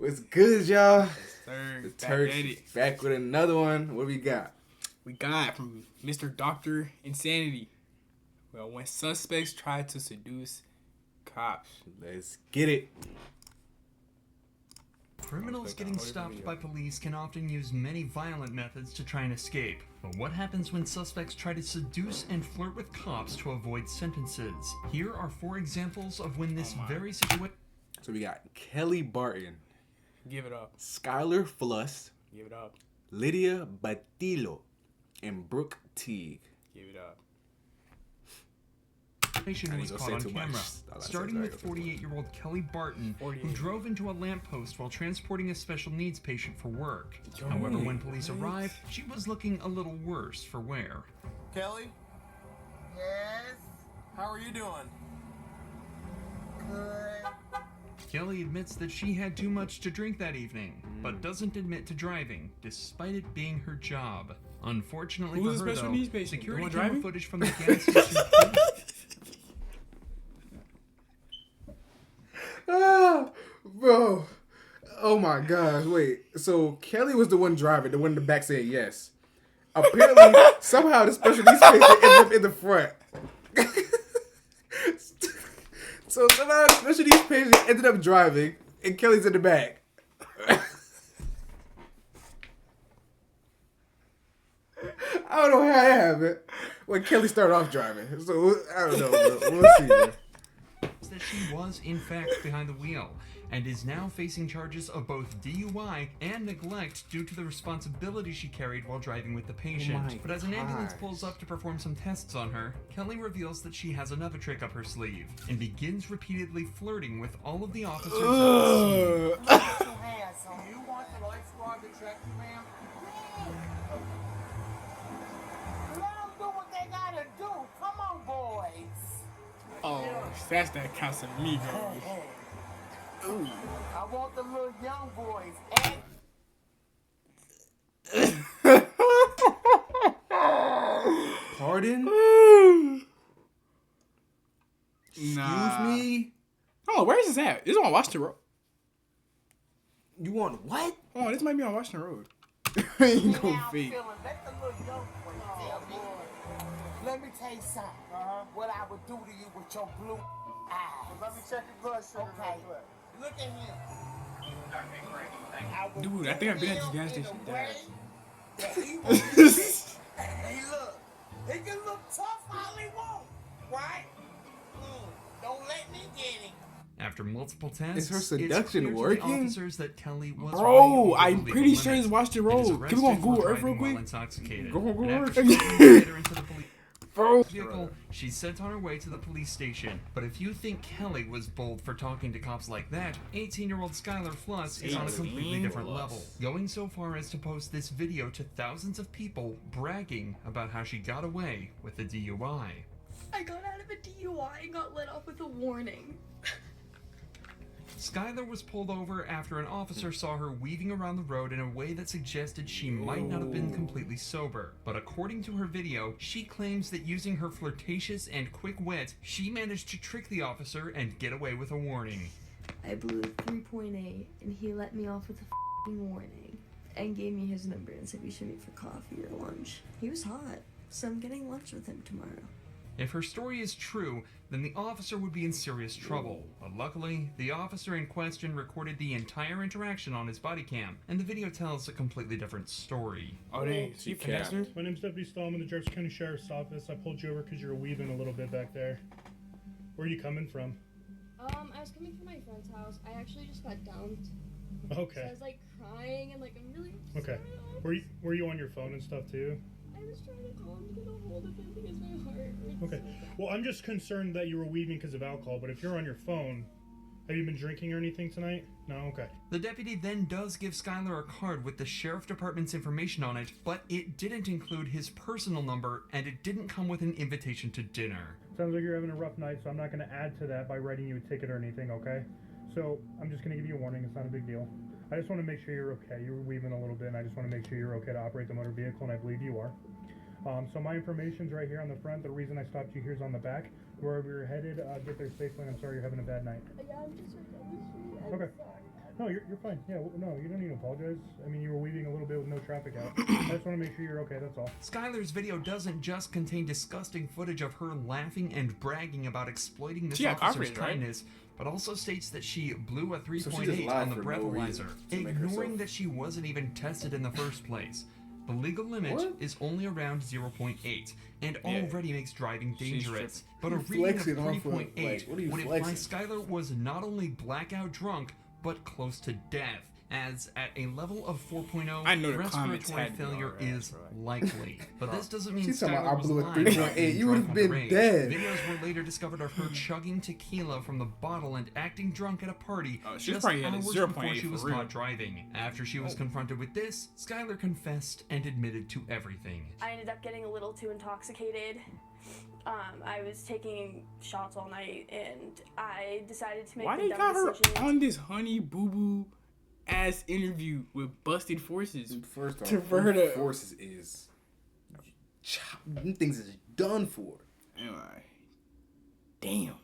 What's good, y'all? Sir, The Turks back with another one. What we got? We got from Mr. Dr. Insanity. Well, when suspects try to seduce cops. Let's get it. Criminals getting stopped by police can often use many violent methods to try and escape. But what happens when suspects try to seduce and flirt with cops to avoid sentences? Here are 4 examples of when this very situation... So we got Kelly Barton. Give it up. Skylar Fluss. Give it up. Lydia Batillo. And Brooke Teague. Give it up. was caught on camera, starting with 48-year-old Kelly Barton, who drove into a lamppost while transporting a special needs patient for work. However, when police arrived, she was looking a little worse for wear. Kelly? Yes? How are you doing? Good. Kelly admits that she had too much to drink that evening, but doesn't admit to driving, despite it being her job. Unfortunately for her, though, security camera footage from the gas station... Bro. Oh my gosh, wait. So Kelly was the one driving, the one in the back saying yes. Apparently, somehow the special needs patient ended up in the front. So somehow the special needs patient ended up driving, and Kelly's in the back. I don't know how that happened when Kelly started off driving. So I don't know, bro. We'll see, man. That she was in fact behind the wheel and is now facing charges of both DUI and neglect due to the responsibility she carried while driving with the patient. But as an ambulance pulls up to perform some tests on her, Kelly reveals that she has another trick up her sleeve and begins repeatedly flirting with all of the officers on the scene. You want the life squad to track you, ma'am? Let them do what they gotta do. Come on, boys. Oh, that's that Casamigos. Ooh. I want the little young boys. Pardon? Excuse me? Oh, where is this at? This is on Washington Road. You want what? Oh, this might be on Washington Road. Ain't gonna be. Let the little young boys tell me. Let me tell you something. What I would do to you with your blue eyes. Let me check your blood sugar. Okay. Look at him. Dude, I think I've been at this gas station. Hey, look. He can look tough all he wants, right? Don't let me get him. After multiple tests, is her seduction working? To the officers that Kelly was bro, I'm pretty sure it's Washington Road. Can we go on Google Earth real quick? Go on Google Earth. Vehicle, she's sent on her way to the police station. But if you think Kelly was bold for talking to cops like that, 18-year-old Skylar Fluss is on a completely different level, going so far as to post this video to thousands of people bragging about how she got away with a DUI. I got out of a DUI and got let off with a warning. Skylar was pulled over after an officer saw her weaving around the road in a way that suggested she might not have been completely sober. But according to her video, she claims that using her flirtatious and quick wit, she managed to trick the officer and get away with a warning. I blew 3.8 and he let me off with a warning and gave me his number and said we should meet for coffee or lunch. He was hot, so I'm getting lunch with him tomorrow. If her story is true, then the officer would be in serious trouble. But luckily, the officer in question recorded the entire interaction on his body cam, and the video tells a completely different story. Oh, dang. So you finessed her? My name's Deputy Stahl. I'm in the Turks County Sheriff's Office. I pulled you over because you were weaving a little bit back there. Where are you coming from? I was coming from my friend's house. I actually just got dumped. Okay. So I was like crying and like I'm really upset. Okay. Were you on your phone and stuff too? I was trying to call him to get a hold of him because my heart hurts. Okay. Well, I'm just concerned that you were weaving because of alcohol, but if you're on your phone, have you been drinking or anything tonight? No? Okay. The deputy then does give Skylar a card with the sheriff department's information on it, but it didn't include his personal number, and it didn't come with an invitation to dinner. Sounds like you're having a rough night, so I'm not going to add to that by writing you a ticket or anything, okay? So I'm just going to give you a warning. It's not a big deal. I just want to make sure you're okay. You were weaving a little bit, and I just want to make sure you're okay to operate the motor vehicle, and I believe you are. So my information's right here on the front. The reason I stopped you here is on the back. Wherever you're headed, get there safely. I'm sorry you're having a bad night. Yeah, I'm just right down the street. Okay. No, you're fine. Yeah, no, you don't need to apologize. I mean, you were weaving a little bit with no traffic out. I just want to make sure you're okay, that's all. Skylar's video doesn't just contain disgusting footage of her laughing and bragging about exploiting this She got officer's confidence, right? kindness, but also states that she blew a she just 3.8 lied on the for no breathalyzer, reason to make ignoring herself- that she wasn't even tested in the first place. The legal limit What? is only around 0.8 and already makes driving She's dangerous. But a You reading of flexing off of, 3.8 like, what are you would imply flexing? Skylar was not only blackout drunk, but close to death, as at a level of 4.0, I know the comments respiratory had to be failure alright, is bro. likely. But this doesn't mean She's talking about, Skylar I was blew a lying 3.8. about being You drunk would've on the been range. dead. Videos were later discovered of her chugging tequila from the bottle and acting drunk at a party She just probably had a hours 0.8 before she for was real. caught driving. After she was confronted with this, Skylar confessed and admitted to everything. I ended up getting a little too intoxicated. I was taking shots all night, and I decided to make Why the they dumb got her decision. on this honey boo boo ass interview with busted forces? First off, For her to- forces is them things is done for. Anyway, damn.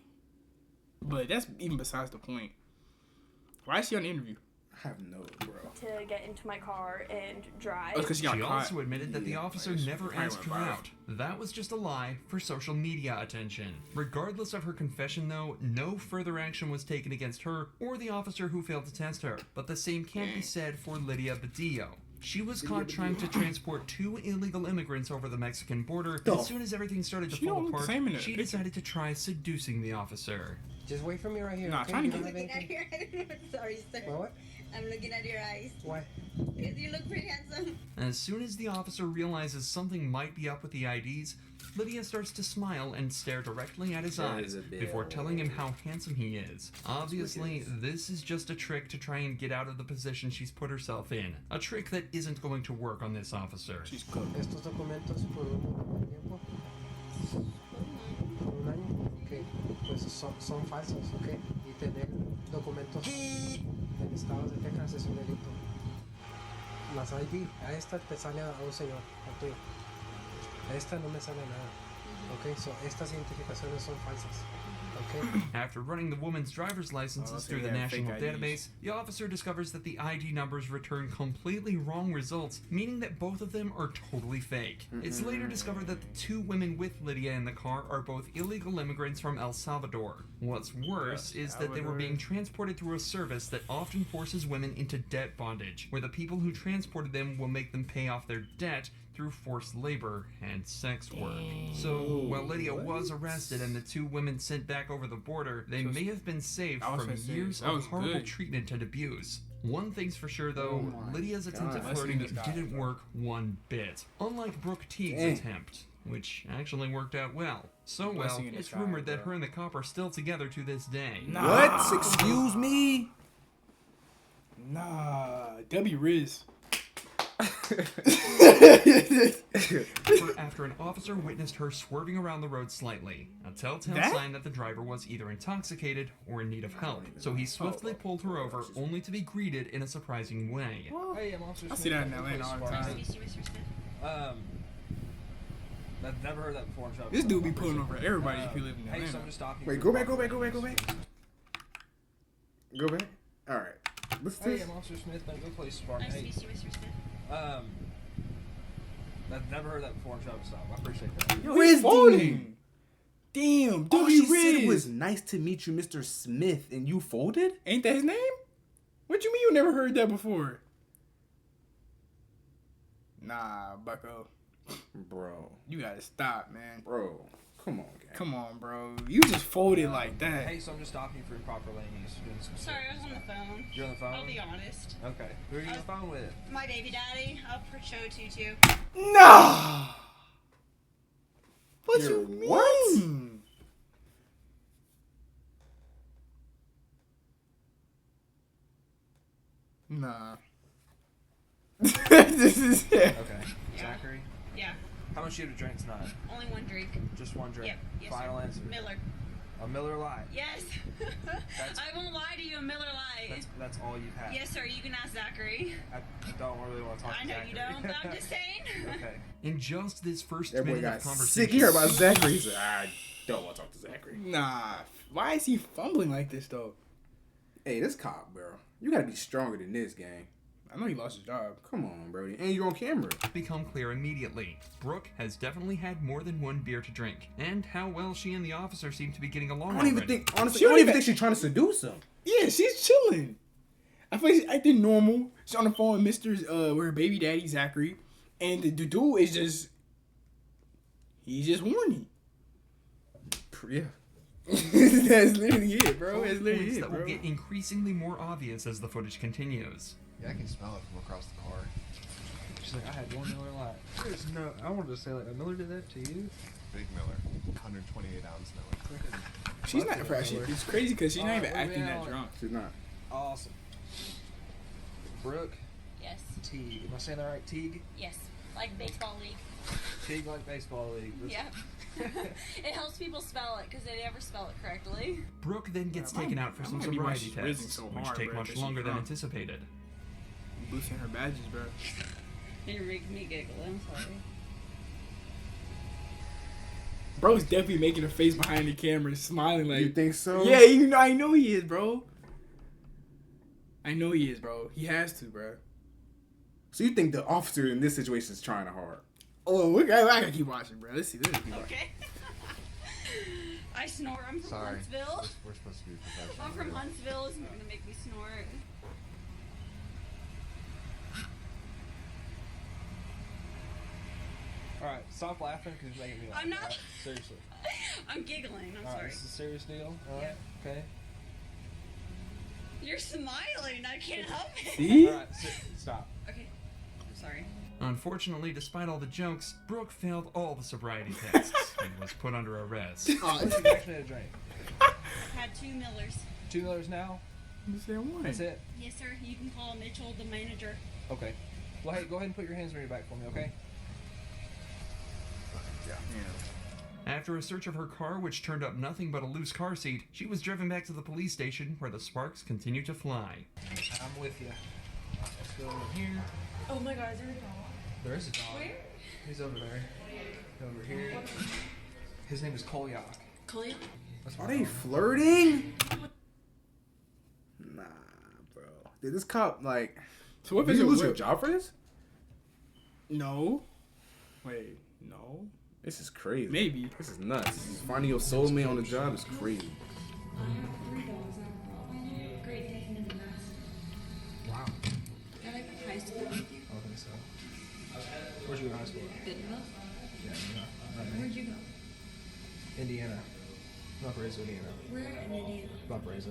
But that's even besides the point. Why is she on the interview? I have no, bro. To get into my car and drive. Oh, because she got She caught. also admitted that the officer never probably asked her went viral. out. That was just a lie for social media attention. Regardless of her confession, though, no further action was taken against her or the officer who failed to test her. But the same can't be said for Lydia Badillo. She was caught trying to transport 2 illegal immigrants over the Mexican border. As soon as everything started to She fall don't look the apart, same in the she picture. decided to try seducing the officer. Just wait for me right here. Nah, okay? trying You to don't get- have anything? Sorry, sir. What? I'm looking at your eyes. Why? You look pretty handsome. As soon as the officer realizes something might be up with the IDs, Lydia starts to smile and stare directly at his eyes before telling him how handsome he is. Obviously, this is just a trick to try and get out of the position she's put herself in. A trick that isn't going to work on this officer. She's cooked. Estos documentos por un tiempo. Por un año. Ok. Pues son falsos, ok. Y tener documentos en estados de Texas es un delito. Las ID, a esta te sale a un señor, a ti. A esta no me sale nada. Ok, so estas identificaciones son falsas. Okay. After running the woman's driver's licenses so through the they have national fake IDs. database, the officer discovers that the ID numbers return completely wrong results, meaning that both of them are totally fake. It's later discovered that the 2 women with Lydia in the car are both illegal immigrants from El Salvador. What's worse is that they were being transported through a service that often forces women into debt bondage, where the people who transported them will make them pay off their debt through forced labor and sex work. So, while Lydia was arrested and the 2 women sent back over the border, they may have been saved I was from gonna say, years that of was horrible good. treatment and abuse. One thing's for sure though, my Lydia's attempt at God. flirting Bless you, this guy, didn't bro. work one bit. Unlike Brooke Teague's Dang. attempt, which actually worked out well. So well, Blessing in it's disguise, rumored that bro. her and the cop are still together to this day. What? Excuse me? Nah, W Riz. After an officer witnessed her swerving around the road slightly, a telltale That? sign that the driver was either intoxicated or in need of help. So he swiftly pulled her over, only to be greeted in a surprising way. Hey, I'm Officer I see that in Atlanta all the time. Nice to meet you, Mr. Smith. I've never heard that before. This dude be pulling over everybody if you live in Hey, so Atlanta. I'm just stopping. Wait, go back. Go back. All right. What's Hey, this? I'm Officer Smith. Bentonville Police Department. Nice to Hey, meet you, Mr. Smith. I've never heard that before. I'm trying to stop. I appreciate that. Yo, Riz he's folding. Damn, All W she Riz. said was nice to meet you, Mr. Smith, and you folded? Ain't that his name? What you mean you never heard that before? Nah, bucko. Bro. You gotta stop, man. Bro. Come on, guy. Come on, bro. You just folded like that. Hey, so I'm just stopping you for improper lane use. Sorry, I was on the phone. You're on the phone? I'll be honest. Okay. Who are you on the phone with? My baby daddy, I'll show it to you too. Nah. What You're you mean? what? Nah. This is it. Okay. Zachary, Yeah, how much you have to drink tonight? only one drink. Just one drink. Yep. Yes, Final sir. answer. Miller. A Miller Lite. Yes. I won't lie to you, a Miller Lite. That's all you've had. Yes, sir. You can ask Zachary. I don't really want to talk I to know Zachary. you don't, but I'm just saying. Okay. In just this first That boy minute got of sick. conversation, He heard about Zachary. He said, I don't want to talk to Zachary. Nah. Why is he fumbling like this though? Hey, this cop, bro. You gotta be stronger than this, gang. I know he lost his job. Come on, Brody. And you're on camera. Become clear immediately. Brooke has definitely had more than one beer to drink, and how well she and the officer seem to be getting along. I don't even already. think, honestly, I don't even think she's trying to seduce him. Yeah, she's chilling. I feel like she's acting normal. She's on the phone with with her baby daddy, Zachary. And the dude is just... He's just horny. Yeah. That's literally it, bro. That's literally Points it, that bro. will get increasingly more obvious as the footage continues. Yeah, I can smell it from across the car. She's like, I had one Miller Lite. There's no. I wanted to say like, a Miller did that to you. Big Miller, 128 ounce Miller. She's not fresh. It's crazy because she's not even Alright, acting moving that on. drunk. She's not. Awesome. Brooke. Yes. Teague. Am I saying that right? Teague. Yes. Like baseball league. Teague like baseball league. Yep. It helps people spell it because they never spell it correctly. Brooke then gets taken out for some might be why sobriety she's rizzing tests, so which hard, take bro, much 'cause she's longer than drunk. anticipated. Boosting her badges, bro. You're making me giggle. I'm sorry. Bro's definitely making a face behind the camera, smiling like... You think so? Yeah, you know, I know he is, bro. I know he is, bro. He has to, bro. So you think the officer in this situation is trying hard? Oh, I gotta keep watching, bro. Let's see. Let's keep watching. Okay. I snore. I'm from Sorry. Huntsville. We're supposed to be professional. I'm from Huntsville. It's gonna make me snort. Alright, stop laughing because you're making me laugh. I'm not. Alright, seriously. I'm giggling. I'm Alright, sorry. this is a serious deal. Alright, Yep. okay. You're smiling. I can't help it. See? Alright, stop. Okay. I'm sorry. Unfortunately, despite all the jokes, Brooke failed all the sobriety tests and was put under arrest. Oh, this is actually a drink. Had 2 Millers. 2 Millers now? That's it? Yes, sir. You can call Mitchell, the manager. Okay. Well, hey, go ahead and put your hands on your back for me, okay? After a search of her car, which turned up nothing but a loose car seat, she was driven back to the police station where the sparks continued to fly. I'm with you. Let's go over here. Oh my god, is there a dog? There is a dog. Where? He's over there. Over here. His name is Kolyak. Kalia? That's Are my they dog. flirting? Nah, bro. Did this cop, like... So what Did if you it's lose a your whip? job for this? No. Wait, no. This is crazy. Maybe. This is nuts. Finding your soulmate on the job is crazy. Wow. I like high school. I don't think so. Where'd you go to high school? Goodville. Yeah, Where'd you go? Indiana. Valparaiso, Indiana. Where in Indiana? Valparaiso.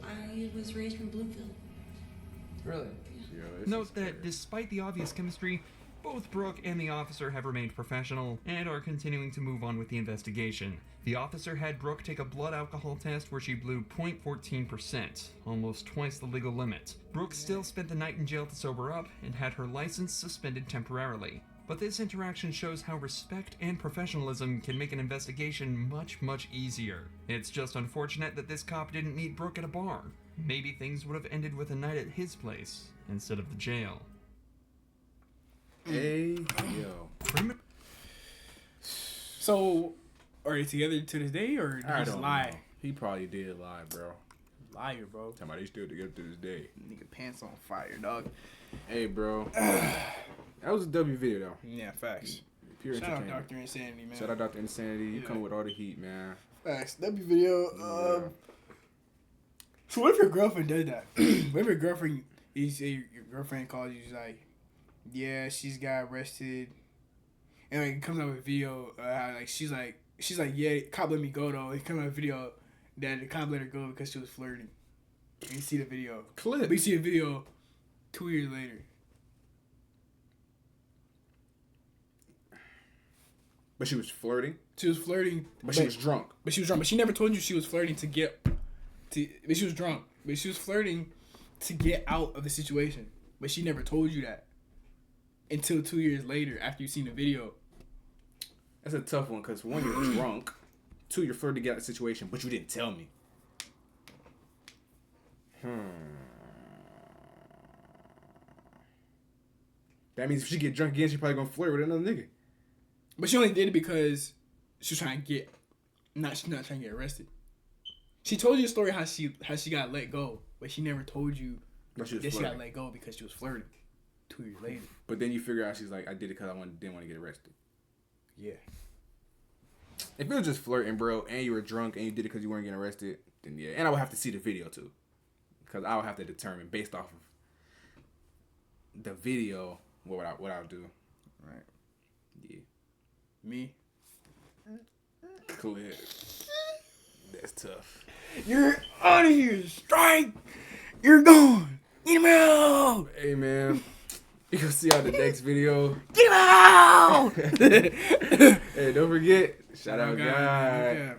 I was raised from Bloomfield. Really? Note that despite the obvious chemistry, both Brooke and the officer have remained professional and are continuing to move on with the investigation. The officer had Brooke take a blood alcohol test where she blew 0.14%, almost twice the legal limit. Brooke still spent the night in jail to sober up and had her license suspended temporarily. But this interaction shows how respect and professionalism can make an investigation much, much easier. It's just unfortunate that this cop didn't meet Brooke at a bar. Maybe things would have ended with a night at his place instead of the jail. Hey, yo. So, are they together to this day, or did he I just don't lie? know. He probably did lie, bro. Liar, bro. Tell me they still together to this day. Nigga pants on fire, dog. Hey, bro. That was a W video, though. Yeah, facts. Pure Shout out entertainment. Dr. Insanity, man. Shout out Dr. Insanity. You Yeah. come with all the heat, man. Facts. W video. Yeah. So what if your girlfriend does that? What if your girlfriend, you say your girlfriend calls you, she's like, yeah, she's got arrested, and like it comes out with a video, like she's like, yeah, cop let me go though. It comes out with a video that the cop let her go because she was flirting. And you see the video. Clip. But you see the video 2 years later. But she was flirting. She was flirting. But she was drunk. But she was drunk. But she never told you she was flirting to get. But she was drunk. But she was flirting to get out of the situation. But she never told you that until 2 years later after you seen the video. That's a tough one because one, you're drunk. Two, you're flirting to get out of the situation, but you didn't tell me. That means if she get drunk again, she probably gonna flirt with another nigga. But she only did it because she was trying to get. She's not trying to get arrested. She told you a story how she got let go, but she never told you But she was Then she got flirting. let go because she was flirting 2 years later. But then you figure out she's like, I did it because I didn't want to get arrested. Yeah. If it was just flirting, bro, and you were drunk and you did it because you weren't getting arrested, then yeah. And I would have to see the video too, because I would have to determine based off of the video what I would do. Right? Yeah. Me. Clear. That's tough. You're out of here. Strike. You're gone. Get him out. Hey man, you gonna see on the next video. Get him out. Hey, don't forget. Shout out, guy.